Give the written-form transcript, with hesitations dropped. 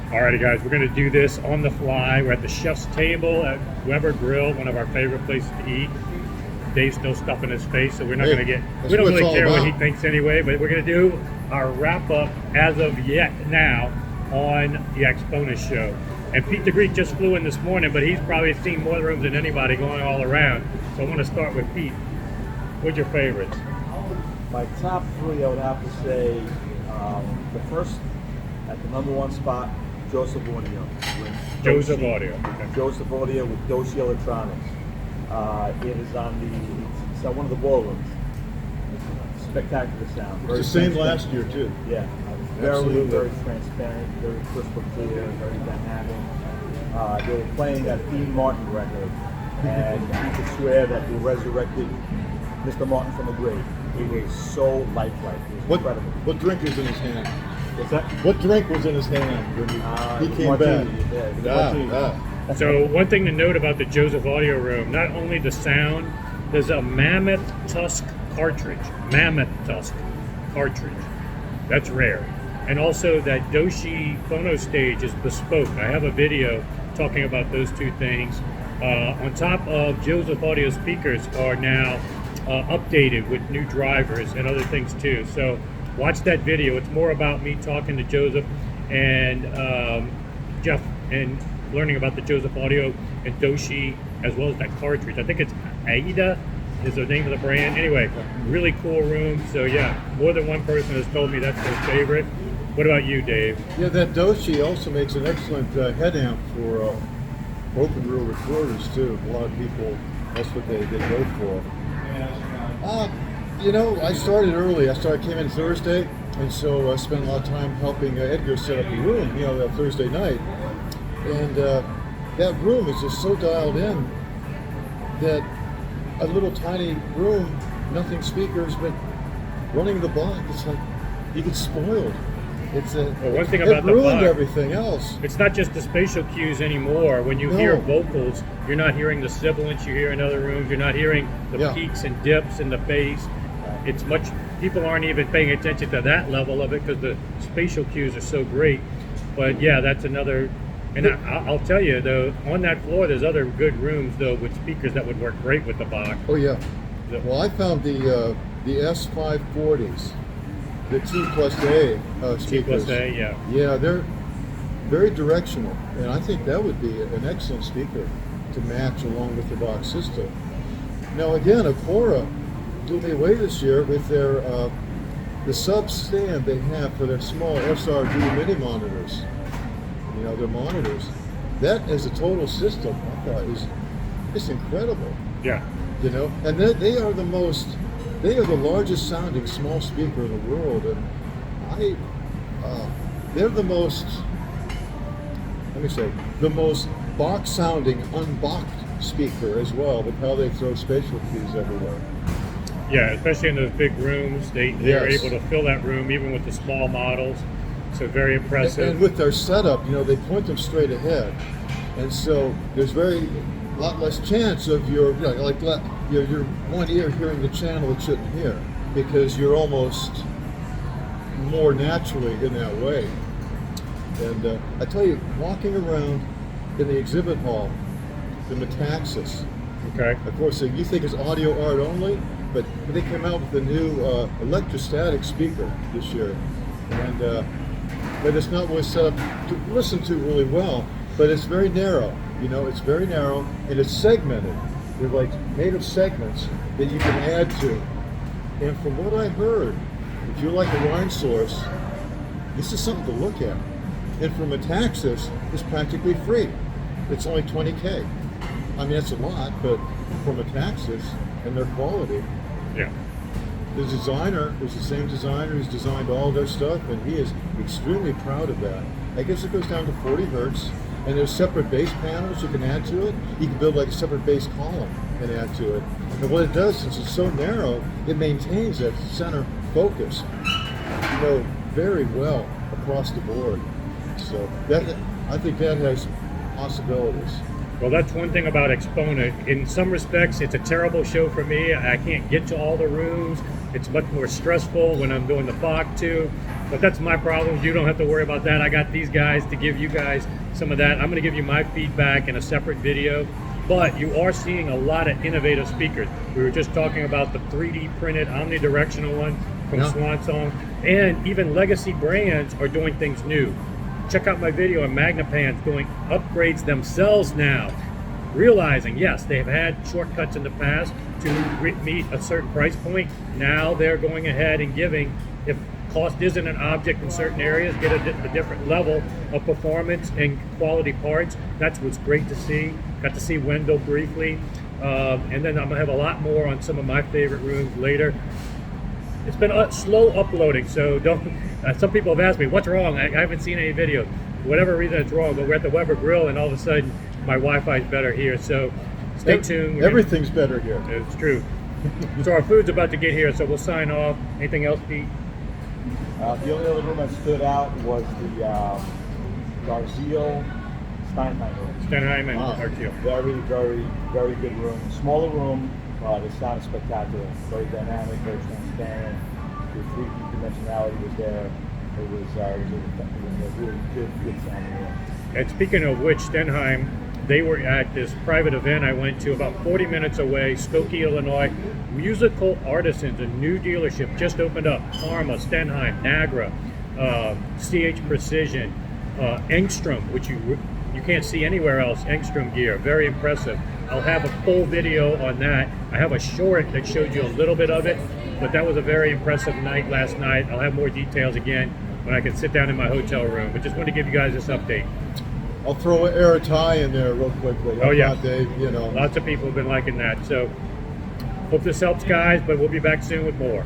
Alrighty guys, we're gonna do this on the fly. We're at the chef's table at Weber Grill, one of our favorite places to eat. Dave's still stuffing his face, so we're not we don't really care what he thinks anyway, but we're gonna do our wrap up as of now on the Axpona show. And Pete the Greek just flew in this morning, but he's probably seen more rooms than anybody going all around. So I want to start with Pete. What's your favorites? My top three, I would have to say, the first, at the number one spot, Joseph Audio. Joseph Audio. Okay. Joseph Audio with Doshi Electronics. It is on it's on one of the ballrooms. Spectacular sound. It's the same last year too. Yeah. Very transparent, very crystal clear, very dynamic. They were playing that Dean Martin record, and you could swear that they resurrected Mr. Martin from the grave. He was so lifelike. It was incredible. What drink was in his hand? What's that? What drink was in his hand when he came back? So one thing to note about the Joseph Audio Room, not only the sound, there's a Mammoth Tusk cartridge. Mammoth Tusk cartridge. That's rare. And also that Doshi phono stage is bespoke. I have a video talking about those two things. On top of Joseph Audio speakers are now updated with new drivers and other things too. So watch that video. It's more about me talking to Joseph and Jeff and learning about the Joseph Audio and Doshi as well as that cartridge. I think it's Aida is the name of the brand. Anyway, really cool room. So yeah, more than one person has told me that's their favorite. What about you, Dave? Yeah, that Doshi also makes an excellent head amp for open reel recorders too. A lot of people, that's what they go for. You know, I started early. Came in Thursday, and so I spent a lot of time helping Edgar set up the room, you know, that Thursday night. And that room is just so dialed in that a little tiny room, nothing speakers, but running the block, it's like you get spoiled. One thing about the ruined everything else. It's not just the spatial cues anymore. When you hear vocals, you're not hearing the sibilance you hear in other rooms. You're not hearing the peaks and dips and the bass. It's people aren't even paying attention to that level of it because the spatial cues are so great. But yeah, that's another. And I'll tell you though, on that floor, there's other good rooms though with speakers that would work great with the Bach. Oh yeah. Well, I found the S540s. The T+A speakers. T+A, yeah. Yeah, they're very directional, and I think that would be an excellent speaker to match along with the Bach system. Now again, Axpona blew me away this year with their the sub stand they have for their small SRD mini monitors. You know, their monitors. That as a total system, I thought is just incredible. Yeah. You know, and they are the largest sounding small speaker in the world, and they're the most, the most Bach sounding unboxed speaker as well, with how they throw spatial cues everywhere. Yeah, especially in those big rooms, they're able to fill that room even with the small models. So very impressive. And with their setup, you know, they point them straight ahead, and so there's a lot less chance of your one ear hearing the channel it shouldn't hear, because you're almost more naturally in that way. And I tell you, walking around in the exhibit hall, the Metaxas. Okay. Of course, you think it's audio art only, but they came out with a new electrostatic speaker this year, and but it's not really set up to listen to really well. But it's very narrow. You know, it's very narrow, and it's segmented. They're like made of segments that you can add to. And from what I heard, if you like a line source, this is something to look at. And for Metaxas, it's practically free. It's only $20K. I mean, that's a lot, but for Metaxas and their quality. Yeah. The designer is the same designer who's designed all their stuff, and he is extremely proud of that. I guess it goes down to 40 hertz. And there's separate bass panels you can add to it. You can build like a separate bass column and add to it. And what it does, since it's so narrow, it maintains that center focus, you know, very well across the board. So that, I think that has possibilities. Well, that's one thing about Axpona. In some respects, it's a terrible show for me. I can't get to all the rooms. It's much more stressful when I'm doing the FOC too. But that's my problem. You don't have to worry about that. I got these guys to give you guys some of that. I'm going to give you my feedback in a separate video. But you are seeing a lot of innovative speakers. We were just talking about the 3D printed omnidirectional one from Swansong. And even legacy brands are doing things new. Check out my video on Magnapan's doing upgrades themselves now, realizing yes, they've had shortcuts in the past to meet a certain price point. Now they're going ahead and giving, if cost isn't an object in certain areas, get a different level of performance and quality parts. That's what's great to see. Got to see Wendell briefly, and then I'm gonna have a lot more on some of my favorite rooms later. It's been slow uploading, so don't. Some people have asked me, what's wrong? I haven't seen any videos. Whatever reason it's wrong, but we're at the Weber Grill, and all of a sudden, my Wi-Fi is better here, so stay tuned. Everything's better here. It's true. So our food's about to get here, so we'll sign off. Anything else, Pete? The only other room that stood out was the Garziel Steinheim room. Stenheim and Artiel. Very, very, very good room. Smaller room, the sound is spectacular. Very dynamic, very transparent. The 3D dimensionality was there. It was a really good sounding room. And speaking of which, Stenheim, they were at this private event I went to about 40 minutes away, Skokie, Illinois. Musical Artisans, a new dealership just opened up. Karma, Stenheim, Nagra, CH Precision, Engstrom, which you can't see anywhere else, Engstrom gear, very impressive. I'll have a full video on that. I have a short that showed you a little bit of it, but that was a very impressive night last night. I'll have more details again when I can sit down in my hotel room, but just wanted to give you guys this update. I'll throw an air tie in there real quickly. Oh yeah, Dave, you know. Lots of people have been liking that. So hope this helps, guys, but we'll be back soon with more.